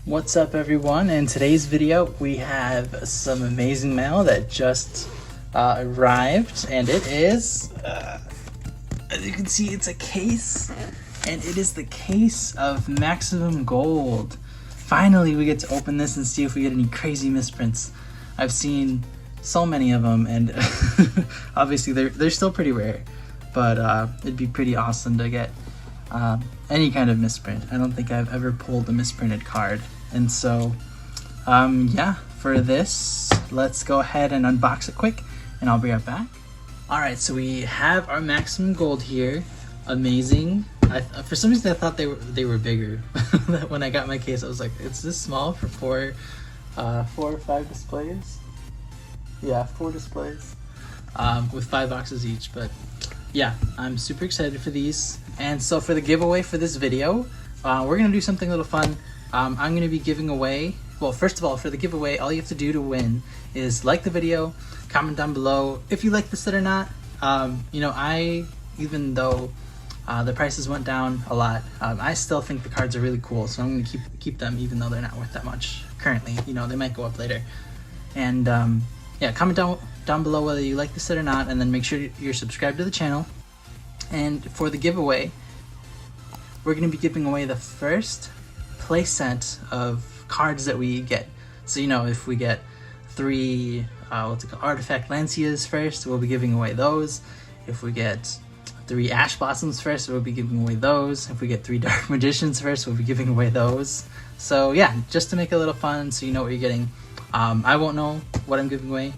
What's up everyone? In today's video we have some amazing mail that just arrived, and it is as you can see, it's a case, and it is the case of Maximum Gold. Finally we get to open this and see if we get any crazy misprints. I've seen so many of them, and obviously they're still pretty rare, but it'd be pretty awesome to get any kind of misprint. I don't think I've ever pulled a misprinted card. And so, yeah, for this, let's go ahead and unbox it quick, and I'll be right back. All right, so we have our Maximum Gold here. Amazing. For some reason, I thought they were bigger. When I got my case, I was like, it's this small for four or five displays? Yeah, 4 displays with 5 boxes each. But yeah, I'm super excited for these. And so for the giveaway for this video, we're gonna do something a little fun. I'm going to be giving away, well, first of all, for the giveaway, all you have to do to win is like the video, comment down below if you like the set or not. You know, even though the prices went down a lot, I still think the cards are really cool, so I'm going to keep them even though they're not worth that much currently. You know, they might go up later. And yeah, comment down below whether you like the set or not, and then make sure you're subscribed to the channel. And for the giveaway, we're going to be giving away the first play set of cards that we get. So, you know, if we get 3 artifact Lancias first, we'll be giving away those. If we get 3 Ash Blossoms first, we'll be giving away those. If we get 3 Dark Magicians first, we'll be giving away those. So yeah, just to make it a little fun, so you know what you're getting. I won't know what I'm giving away.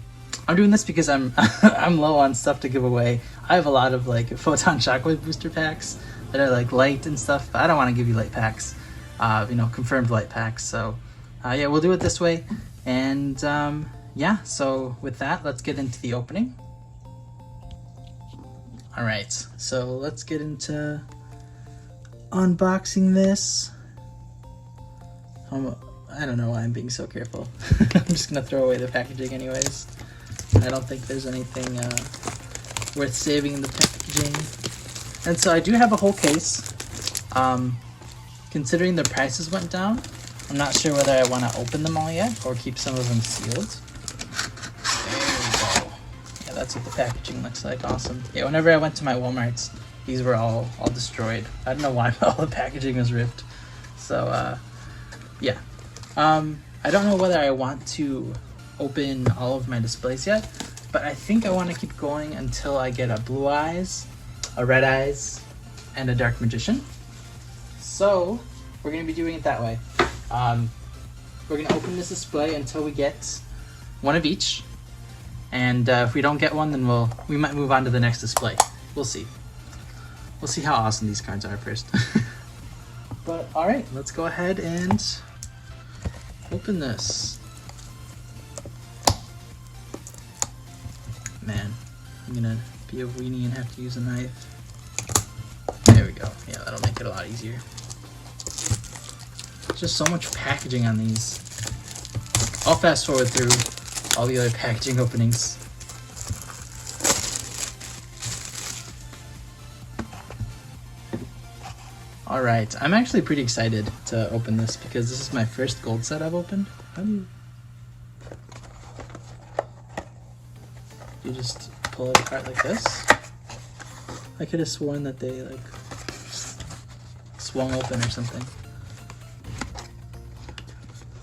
I'm doing this because I'm I'm low on stuff to give away. I have a lot of like Photon Shockwave booster packs that are like light and stuff, but I don't want to give you light packs. You know, confirmed light packs. So yeah, we'll do it this way. And yeah, so with that, let's get into the opening. All right, so let's get into unboxing this. I don't know why I'm being so careful. I'm just gonna throw away the packaging anyways. I don't think there's anything worth saving in the packaging. And so I do have a whole case. Considering the prices went down, I'm not sure whether I want to open them all yet or keep some of them sealed. There we go. Yeah, that's what the packaging looks like. Awesome. Yeah, whenever I went to my Walmarts, these were all destroyed. I don't know why all the packaging was ripped. So yeah. I don't know whether I want to open all of my displays yet, but I think I want to keep going until I get a Blue Eyes, a Red Eyes, and a Dark Magician. So we're going to be doing it that way. We're going to open this display until we get one of each, and if we don't get one, then we might move on to the next display. We'll see. We'll see how awesome these cards are first. But all right, let's go ahead and open this. Man, I'm gonna be a weenie and have to use a knife. There we go. Yeah, that'll make it a lot easier. Just so much packaging on these. I'll fast forward through all the other packaging openings. All right, I'm actually pretty excited to open this because this is my first gold set I've opened. How do you just pull it apart like this? I could have sworn that they like swung open or something.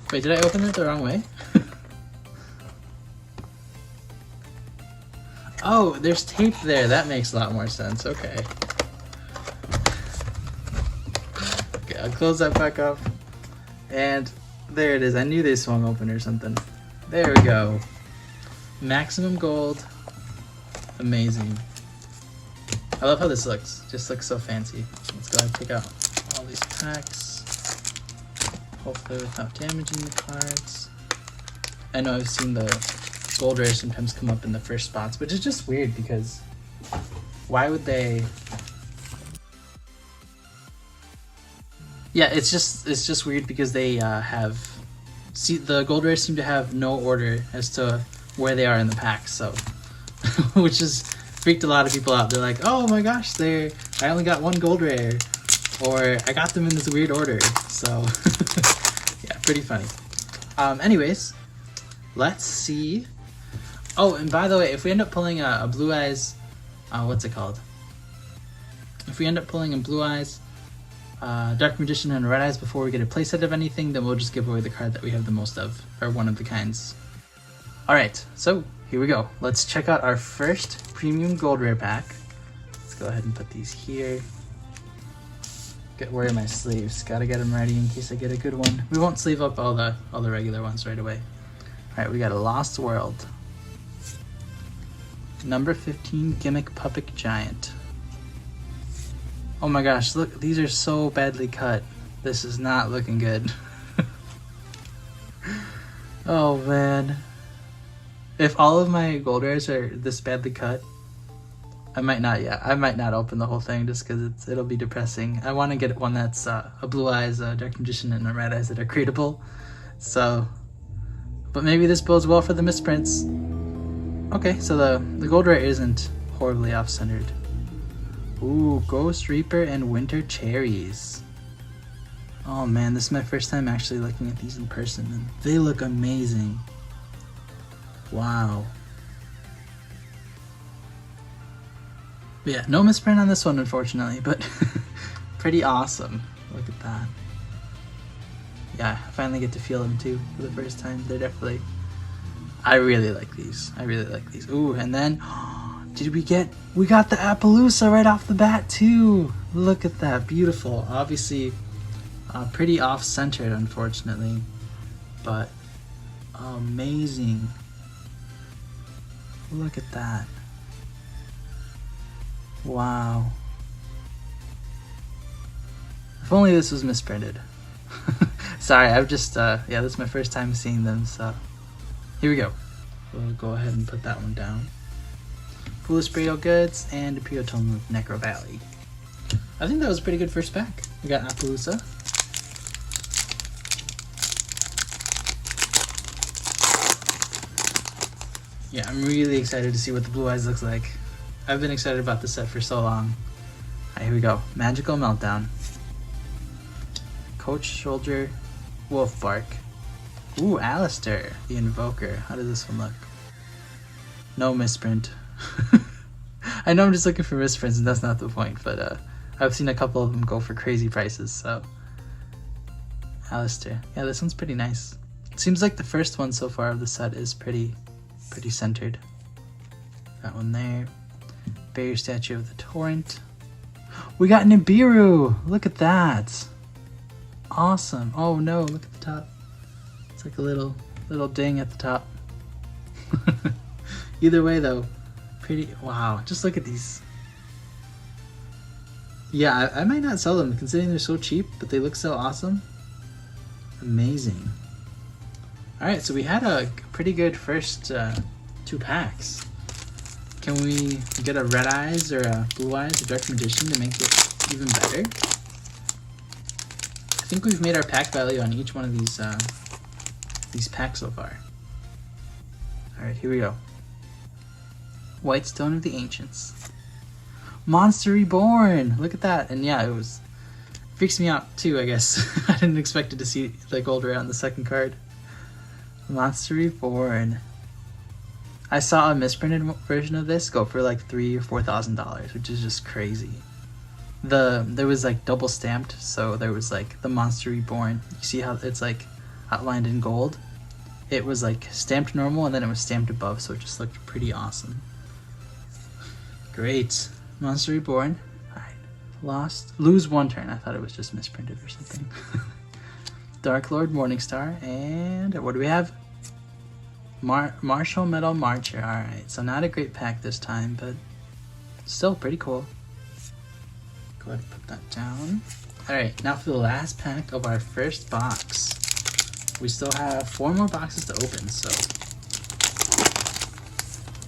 Wait, did I open it the wrong way? Oh, there's tape there. That makes a lot more sense. Okay. Okay, I'll close that back up. And there it is. I knew they swung open or something. There we go. Maximum Gold. Amazing. I love how this looks. Just looks so fancy. Let's go ahead and take out all these packs. Hopefully without damaging the cards. I know I've seen the gold rares sometimes come up in the first spots, which is just weird because why would they? Yeah, it's just weird because they the gold rares seem to have no order as to where they are in the pack, so which is freaked a lot of people out. They're like, oh my gosh, I only got 1 gold rare, or I got them in this weird order. So yeah, pretty funny. Anyways, let's see. Oh, and by the way, if we end up pulling a Blue Eyes, what's it called? If we end up pulling a Blue Eyes, Dark Magician, and Red Eyes before we get a playset of anything, then we'll just give away the card that we have the most of, or one of the kinds. Alright, so here we go. Let's check out our first premium gold rare pack. Let's go ahead and put these here. Where are my sleeves? Gotta get them ready in case I get a good one. We won't sleeve up all the regular ones right away. Alright, we got a Lost World. Number 15 Gimmick Puppet Giant. Oh my gosh, look, these are so badly cut. This is not looking good. Oh man. If all of my gold rares are this badly cut, I might not open the whole thing just because it'll be depressing. I want to get one that's a Blue Eyes, a Dark Magician, and a Red Eyes that are creatable. So, but maybe this bodes well for the misprints. Okay, so the gold rare isn't horribly off-centered. Ooh, Ghost Reaper and Winter Cherries. Oh man, this is my first time actually looking at these in person, and they look amazing. Wow. Yeah, no misprint on this one, unfortunately, but pretty awesome. Look at that. Yeah, I finally get to feel them too for the first time. They're definitely... I really like these. I really like these. Ooh, and then... we got the Appaloosa right off the bat too. Look at that, beautiful. Obviously, pretty off-centered, unfortunately, but amazing. Look at that. Wow. If only this was misprinted. Sorry, I've just, yeah, this is my first time seeing them, so here we go. We'll go ahead and put that one down. Foolish Burial Goods and Imperial Tome of Necro Valley. I think that was a pretty good first pack. We got Appaloosa. Yeah, I'm really excited to see what the Blue Eyes looks like. I've been excited about this set for so long. Alright, here we go. Magical Meltdown. Coach Soldier Wolf Bark. Ooh, Alistair, the Invoker. How does this one look? No misprint. I know I'm just looking for misprints and that's not the point, but I've seen a couple of them go for crazy prices, so. Alistair. Yeah, this one's pretty nice. It seems like the first one so far of the set is pretty centered. That one there. Barrier Statue of the Torrent. We got Nibiru! Look at that! Awesome. Oh no, look at the top. It's like a little ding at the top. Either way though, pretty, wow, just look at these. Yeah, I might not sell them considering they're so cheap, but they look so awesome. Amazing. Alright, so we had a pretty good first 2 packs. Can we get a Red Eyes or a Blue Eyes or Dark Magician to make it even better? I think we've made our pack value on each one of these packs so far. Alright, here we go. White Stone of the Ancients. Monster Reborn! Look at that. And yeah, freaks me out too, I guess. I didn't expect it to see the gold rare on the second card. Monster Reborn. I saw a misprinted version of this go for like $3,000 or $4,000, which is just crazy. There was like double stamped, so there was like the Monster Reborn. You see how it's like outlined in gold? It was like stamped normal and then it was stamped above, so it just looked pretty awesome. Great. Monster Reborn. Alright. Lose 1 turn. I thought it was just misprinted or something. Dark Lord Morningstar. And what do we have? Martial Metal Marcher. Alright, so not a great pack this time, but still pretty cool. Go ahead and put that down. Alright, now for the last pack of our first box. We still have 4 more boxes to open, so.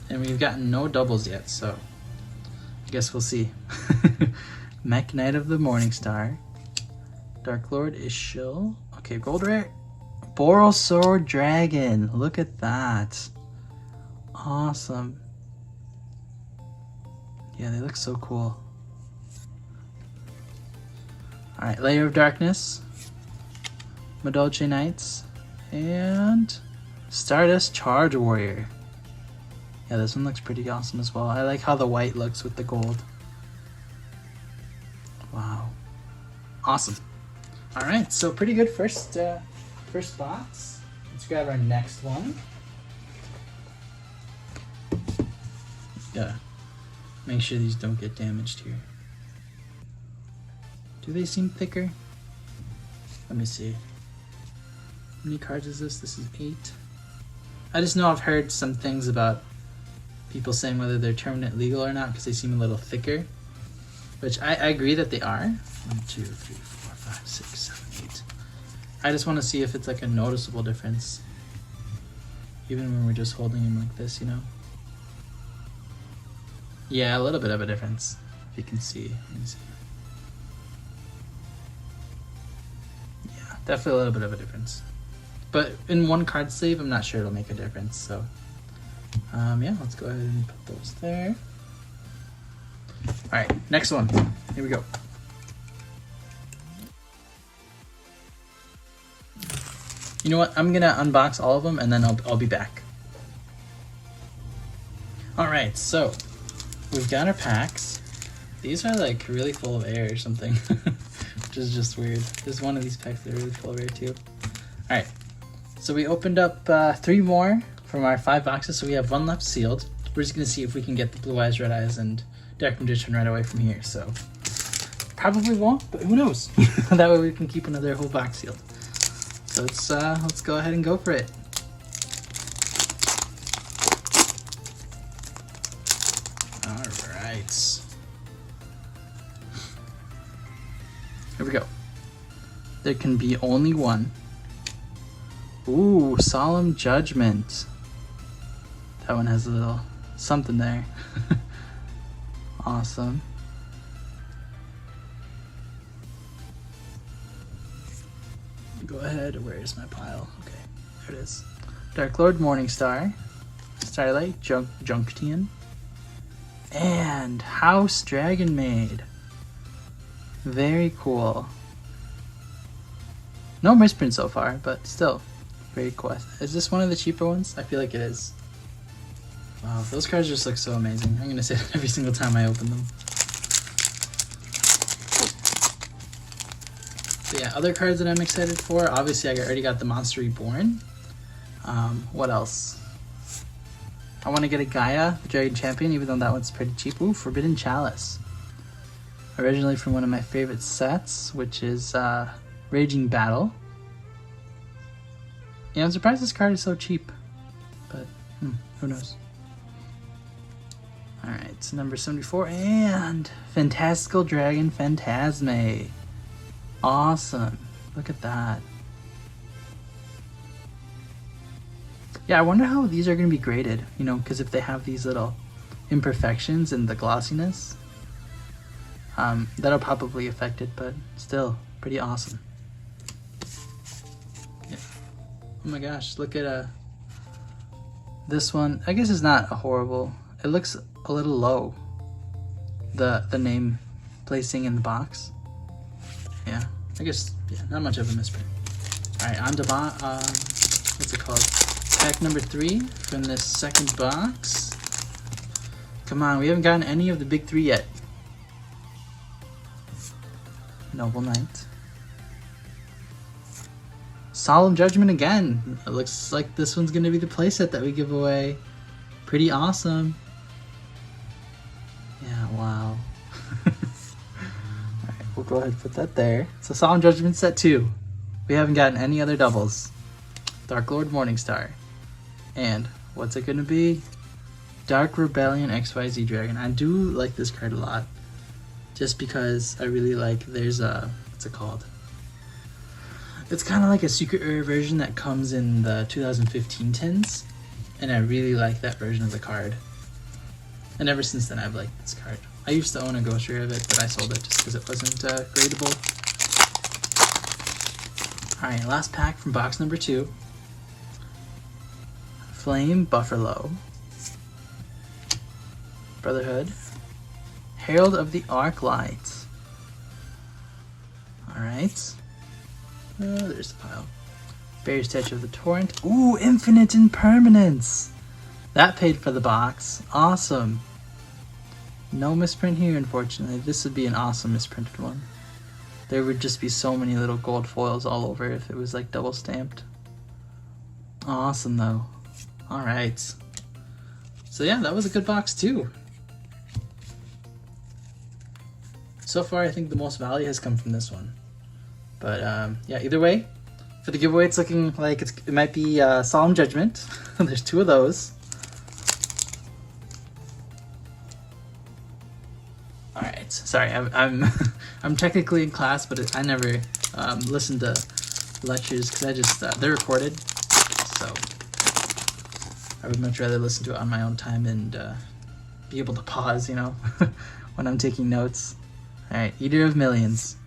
And we've gotten no doubles yet, so I guess we'll see. Mech Knight of the Morningstar. Dark Lord Ishil. Okay, gold rare. Borosaur Dragon. Look at that. Awesome. Yeah, they look so cool. Alright, Layer of Darkness. Melodic Knights, and Stardust Charge Warrior. Yeah, this one looks pretty awesome as well. I like how the white looks with the gold. Wow. Awesome. Alright, so pretty good first box. Let's grab our next one. Gotta make sure these don't get damaged here. Do they seem thicker? Let me see. How many cards is this? This is 8. I just know I've heard some things about people saying whether they're tournament legal or not because they seem a little thicker. Which I agree that they are. 1, 2, 3, 4, 5, 6, 7, 8. I just want to see if it's like a noticeable difference. Even when we're just holding them like this, you know? Yeah, a little bit of a difference. If you can see. Let me see. Yeah, definitely a little bit of a difference. But in one card sleeve, I'm not sure it'll make a difference. So, yeah, let's go ahead and put those there. All right, next one. Here we go. You know what? I'm gonna unbox all of them and then I'll be back. All right, so we've got our packs. These are like really full of air or something, which is just weird. There's one of these packs that are really full of air too. All right, so we opened up 3 more from our 5 boxes, so we have 1 left sealed. We're just gonna see if we can get the Blue Eyes, Red Eyes, and Dark Magician right away from here. So probably won't, but who knows? That way we can keep another whole box sealed. So let's go ahead and go for it. All right. Here we go. There can be only one. Ooh, Solemn Judgment. That one has a little something there. Awesome. Go ahead, where's my pile? Okay, there it is. Dark Lord Morningstar, Starlight Junktian, and House Dragon Maid. Very cool. No misprint so far, but still very cool. Is this one of the cheaper ones? I feel like it is. Wow, those cards just look so amazing. I'm gonna say that every single time I open them. So yeah, other cards that I'm excited for. Obviously, I already got the Monster Reborn. What else? I want to get a Gaia, the Dragon Champion, even though that one's pretty cheap. Ooh, Forbidden Chalice. Originally from one of my favorite sets, which is Raging Battle. Yeah, I'm surprised this card is so cheap, but who knows? Alright, so number 74, and Fantastical Dragon Phantasme. Awesome. Look at that. Yeah, I wonder how these are going to be graded, you know, because if they have these little imperfections in the glossiness, that'll probably affect it, but still, pretty awesome. Yeah. Oh my gosh, look at this one. I guess it's not a horrible. It looks a little low. The name placing in the box. Yeah, I guess, yeah, not much of a misprint. Alright, on to what's it called? Pack number 3 from this second box. Come on, we haven't gotten any of the big 3 yet. Noble Knight. Solemn Judgment again. It looks like this one's gonna be the playset that we give away. Pretty awesome. Yeah, wow. Alright, we'll go ahead and put that there. So Solemn Judgment set 2. We haven't gotten any other doubles. Dark Lord Morningstar. And what's it gonna be? Dark Rebellion XYZ Dragon. I do like this card a lot. Just because I really like, there's a, what's it called? It's kind of like a secret rare version that comes in the 2015 tins. And I really like that version of the card. And ever since then I've liked this card. I used to own a ghost rare of it, but I sold it just because it wasn't gradable. Alright, last pack from box number 2. Flame Buffalo. Brotherhood. Herald of the Arc Light. Alright. There's the pile. Fairy Statue of the Torrent. Ooh, Infinite Impermanence! That paid for the box. Awesome. No misprint here, unfortunately. This would be an awesome misprinted one. There would just be so many little gold foils all over if it was like double stamped. Awesome though. Alright. So yeah, that was a good box too. So far I think the most value has come from this one. But yeah, either way, for the giveaway it's looking like it might be Solemn Judgment. There's 2 of those. Alright, sorry, I'm I'm technically in class, but I never listen to lectures because I just they're recorded, so I would much rather listen to it on my own time and be able to pause, you know, when I'm taking notes. All right, Eater of Millions.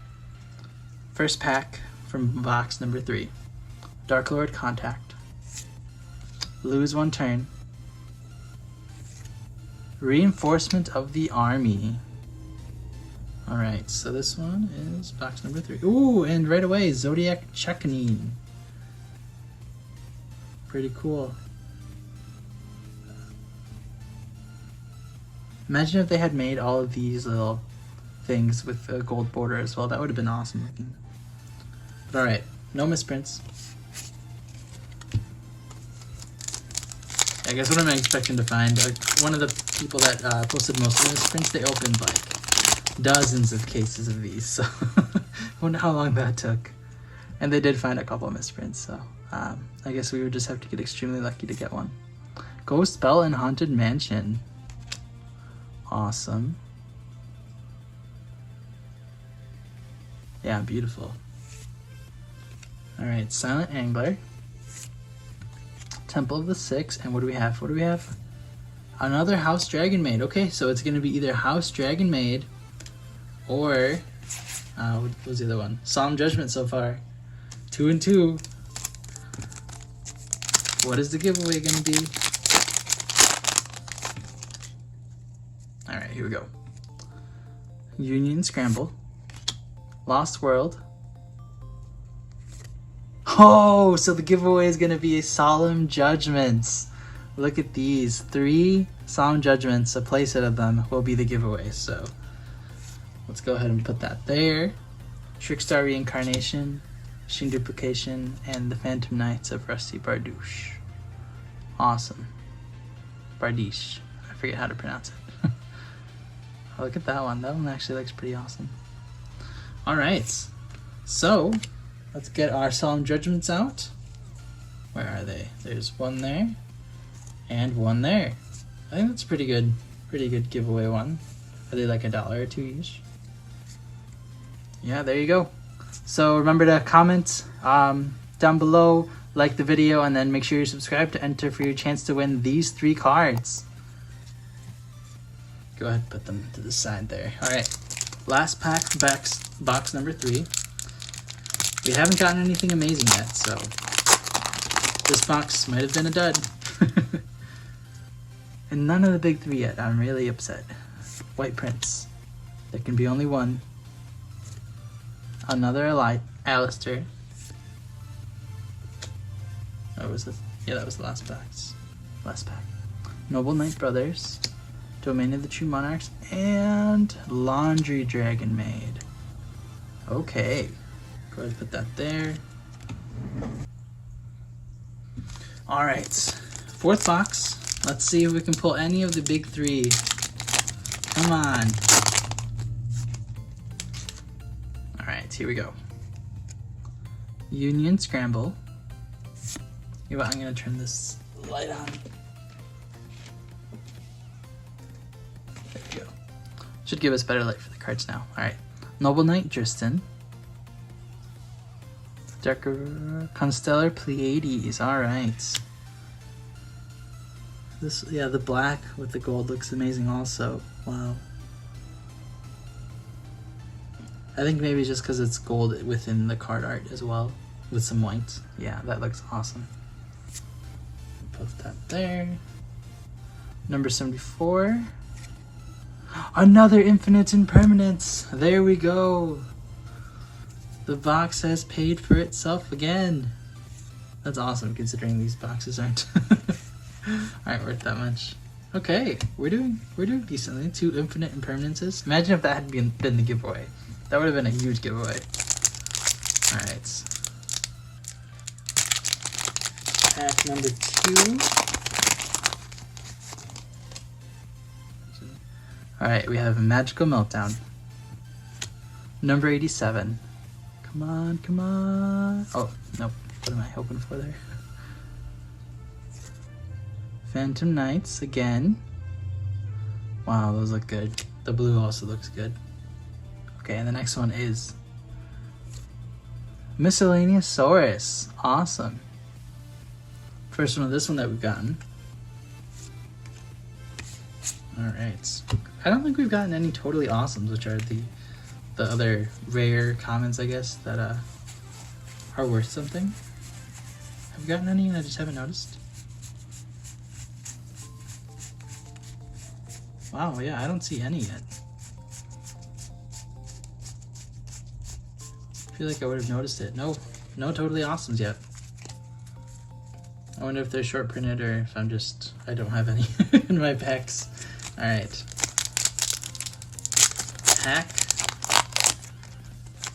First pack from box number 3. Dark Lord Contact. Lose 1 turn. Reinforcement of the Army. Alright, so this one is box number 3. Ooh, and right away, Zodiac Checkanin. Pretty cool. Imagine if they had made all of these little things with a gold border as well. That would have been awesome looking. But alright, no misprints. I guess what am I expecting to find? One of the people that posted most of the misprints, they opened like dozens of cases of these, so I wonder how long that took. And they did find a couple of misprints, so I guess we would just have to get extremely lucky to get one. Ghost Bell and Haunted Mansion. Awesome. Yeah, beautiful. Alright, Silent Angler. Temple of the Six, and what do we have? What do we have? Another House Dragon Maid. Okay, so it's going to be either House Dragon Maid or what was the other one? Solemn Judgment so far. 2 and 2. What is the giveaway going to be? Alright, here we go. Union Scramble. Lost World. Oh, so the giveaway is going to be Solemn Judgments. Look at these. 3 Solemn Judgments, a playset of them will be the giveaway. So let's go ahead and put that there. Trickstar Reincarnation, Machine Duplication, and the Phantom Knights of Rusty Bardouche. Awesome. Bardouche. I forget how to pronounce it. Oh, look at that one. That one actually looks pretty awesome. Alright. So let's get our Solemn Judgments out. Where are they? There's one there and one there. I think that's pretty good giveaway one. Are they like $1 or 2 each? Yeah, there you go. So remember to comment down below, like the video, and then make sure you're subscribed to enter for your chance to win these 3 cards. Go ahead and put them to the side there. Alright, last pack, box number 3. We haven't gotten anything amazing yet, so this box might have been a dud. And none of the big 3 yet. I'm really upset. White Prince. There can be only one. Another Alistair. That was the that was the last pack. Noble Knight Brothers. Domain of the True Monarchs, and Laundry Dragon Maid. Okay. Go ahead and put that there. Alright. 4th box. Let's see if we can pull any of the big 3. Come on. Alright, here we go. Union Scramble. You know what, I'm going to turn this light on. There we go. Should give us better light for the cards now. Alright. Noble Knight Dristan. Constellar Pleiades. Alright. This, yeah, the black with the gold looks amazing also. Wow. I think maybe just because it's gold within the card art as well, with some white. Yeah, that looks awesome. Put that there. Number 74. Another Infinite Impermanence. There we go. The box has paid for itself again. That's awesome considering these boxes aren't worth that much. Okay, we're doing decently. 2 infinite impermanences. Imagine if that had been the giveaway. That would have been a huge giveaway. Alright. Pack number 2. Alright, we have a Magical Meltdown. Number 87. Come on, come on. Oh, nope. What am I hoping for there? Phantom Knights again. Wow, those look good. The blue also looks good. Okay, and the next one is Miscellaneous Saurus. Awesome. First one of this one that we've gotten. Alright. I don't think we've gotten any totally awesomes, which are the other rare commons, I guess, that are worth something. Have we gotten any and I just haven't noticed? Wow, yeah, I don't see any yet. I feel like I would have noticed it. No totally awesomes yet. I wonder if they're short printed or if I don't have any in my packs. Alright. Pack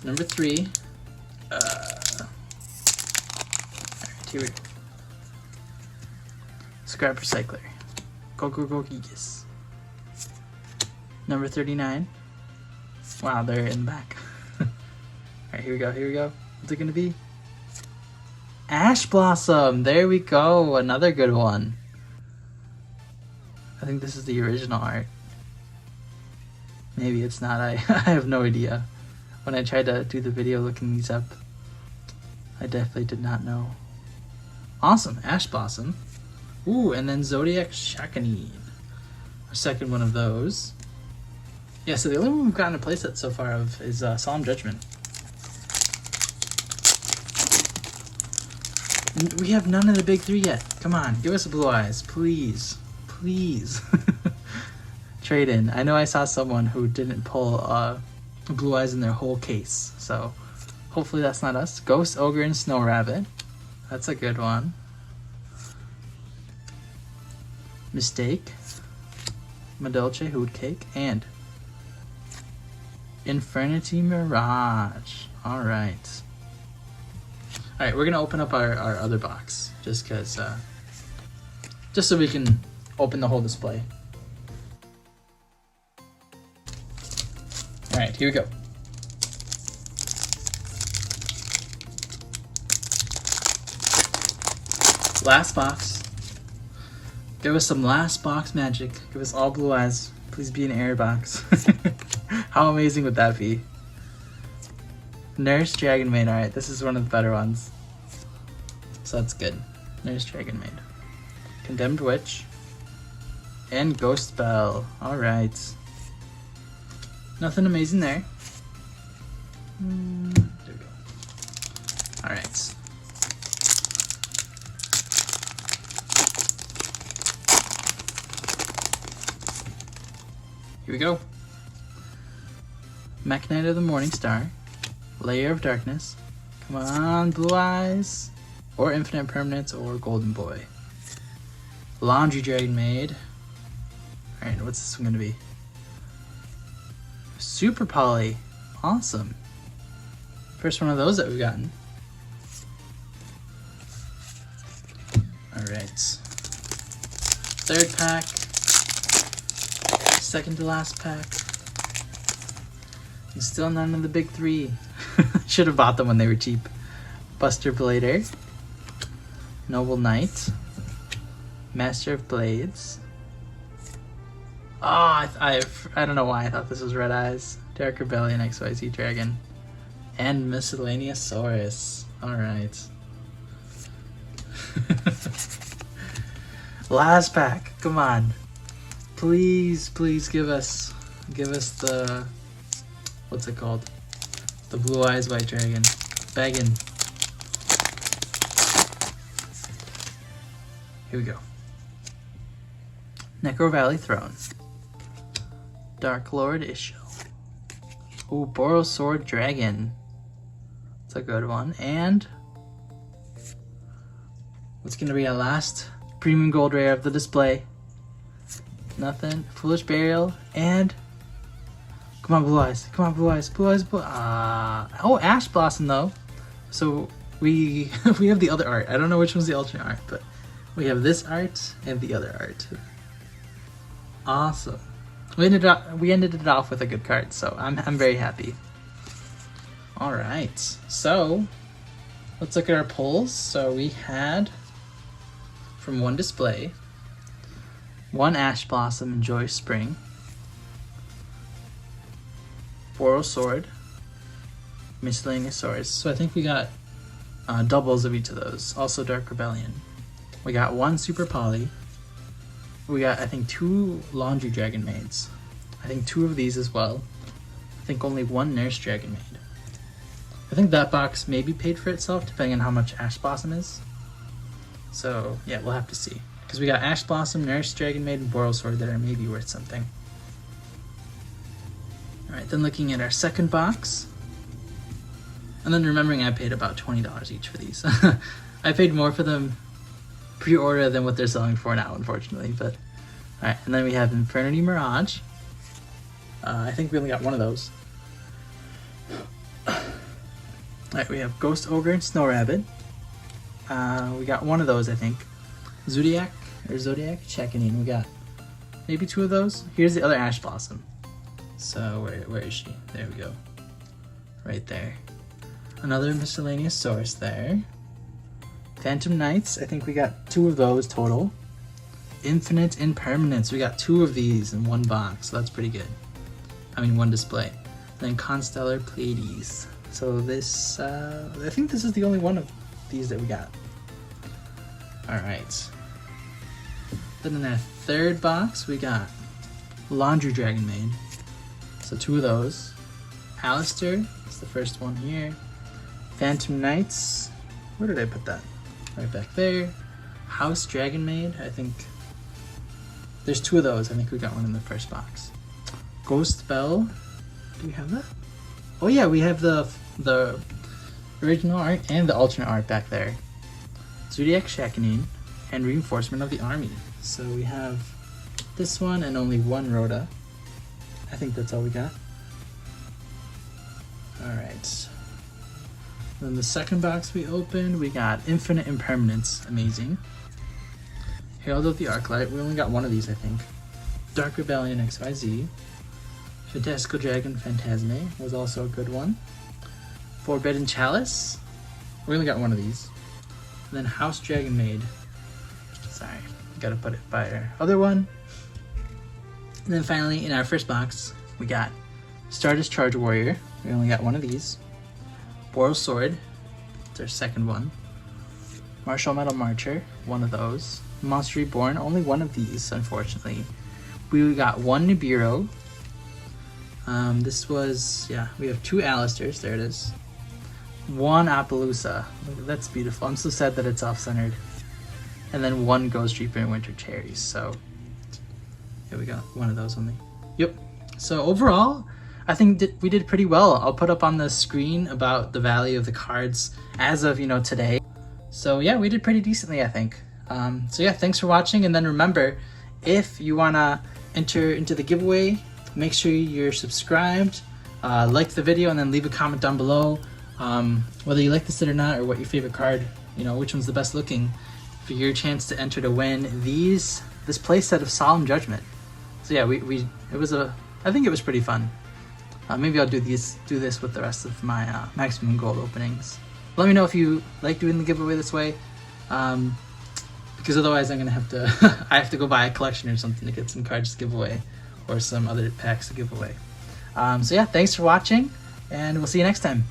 number 3. Alright, here we go. Scrap Recycler. Go Gigas. Number 39. Wow, they're in the back. Alright, here we go. What's it gonna be? Ash Blossom! There we go, another good one. I think this is the original art. Maybe it's not, I have no idea. When I tried to do the video looking these up, I definitely did not know. Awesome, Ash Blossom. Ooh, and then Zodiac Shakanine. Our second one of those. Yeah, so the only one we've gotten a playset so far of is Solemn Judgment. We have none of the big 3 yet. Come on, give us a Blue Eyes, please. Please. Trade in. I know I saw someone who didn't pull Blue Eyes in their whole case, so hopefully that's not us. Ghost Ogre and Snow Rabbit. That's a good one. Mistake. Madolce Hood Cake, and Infernity Mirage. Alright. Alright, we're gonna open up our other box, just so we can open the whole display. Alright, here we go. Last box. Give us some last box magic. Give us all Blue Eyes. Please be an air box. How amazing would that be? Nurse Dragon Maid. Alright, this is one of the better ones. So that's good. Nurse Dragon Maid. Condemned Witch. And Ghost Bell. Alright. Nothing amazing there. There we go. Alright. Here we go. Mech Knight of the Morning Star. Layer of Darkness. Come on, Blue Eyes. Or Infinite Permanence or Golden Boy. Laundry Dragon Maid. Alright, what's this one gonna be? Super Poly. Awesome. First one of those that we've gotten. Alright. Third pack. Second to last pack. And still none of the big 3. Should have bought them when they were cheap. Buster Blader. Noble Knight. Master of Blades. Oh, I don't know why I thought this was Red Eyes. Dark Rebellion XYZ Dragon. And Miscellaneous Saurus. Alright. Last pack. Come on. Please, please give us the, what's it called? The Blue Eyes White Dragon. Beggin'. Here we go. Necro Valley Throne. Dark Lord Ishil. Ooh, Boros Sword Dragon. a good one. And what's gonna be our last premium gold rare of the display? Nothing. Foolish Burial and come on, Blue Eyes. Come on, Blue Eyes. Blue Eyes. Oh, Ash Blossom though. So we we have the other art. I don't know which one's the alternate art, but we have this art and the other art. Awesome. We ended it off with a good card, so I'm very happy. All right, so let's look at our pulls. So we had from one display, one Ash Blossom, Enjoy Spring, Boral Sword, Miscellaneous Swords. So I think we got doubles of each of those. Also Dark Rebellion. We got one Super Poly. We got, I think, 2 Laundry Dragon Maids. I think 2 of these as well. I think only 1 Nurse Dragon Maid. I think that box maybe paid for itself depending on how much Ash Blossom is. So yeah, we'll have to see. Because we got Ash Blossom, Nurse Dragon Maid, and Boral Sword that are maybe worth something. Alright, then looking at our second box. And then remembering I paid about $20 each for these. I paid more for them pre-order than what they're selling for now, unfortunately. But all right, and then we have Infernity Mirage. I think we only got one of those. All right, we have Ghost Ogre and Snow Rabbit. We got one of those, I think. Zodiac Checkening. We got maybe 2 of those. Here's the other Ash Blossom. So where is she? There we go. Right there. Another Miscellaneous Source there. Phantom Knights, I think we got 2 of those total. Infinite Impermanence, we got 2 of these in one box, so that's pretty good. I mean, one display. Then Constellar Pleiades. So this, I think this is the only one of these that we got. Alright. Then in our third box, we got Laundry Dragon Maid. So 2 of those. Alistair, that's the first one here. Phantom Knights, where did I put that? Right back there. House Dragon Maid, I think there's 2 of those. I think we got one in the first box. Ghost Bell, do we have that? Oh yeah, we have the original art and the alternate art back there. Zodiac Checkening and Reinforcement of the Army. So we have this one and only 1 Rhoda. I think that's all we got. Alright. Then the second box we opened, we got Infinite Impermanence, amazing. Herald of the Arclight, we only got 1 of these, I think. Dark Rebellion XYZ. Fantastical Dragon Phantasme was also a good one. Forbidden Chalice, we only got 1 of these. And then House Dragon Maid. Sorry, gotta put it by our other one. And then finally, in our first box, we got Stardust Charge Warrior. We only got 1 of these. Boral Sword, it's our second one. Martial Metal Marcher, 1 of those. Monster Reborn, only 1 of these, unfortunately. We got 1 Nibiru. This was, yeah, we have 2 Alistairs, there it is. 1 Appaloosa, that's beautiful. I'm so sad that it's off-centered. And then 1 Ghost Reaper and Winter Cherries, so here we go, 1 of those only. Yep, so overall, I think we did pretty well. I'll put up on the screen about the value of the cards as of, today. So yeah, we did pretty decently, I think. So yeah, thanks for watching. And then remember, if you wanna enter into the giveaway, make sure you're subscribed, like the video, and then leave a comment down below whether you like this set or not, or what your favorite card, which one's the best looking, for your chance to enter to win this playset of Solemn Judgment. So yeah, I think it was pretty fun. Maybe I'll do this with the rest of my maximum gold openings. Let me know if you like doing the giveaway this way, because otherwise I'm gonna have to I have to go buy a collection or something to get some cards to give away, or some other packs to give away. So yeah, thanks for watching, and we'll see you next time.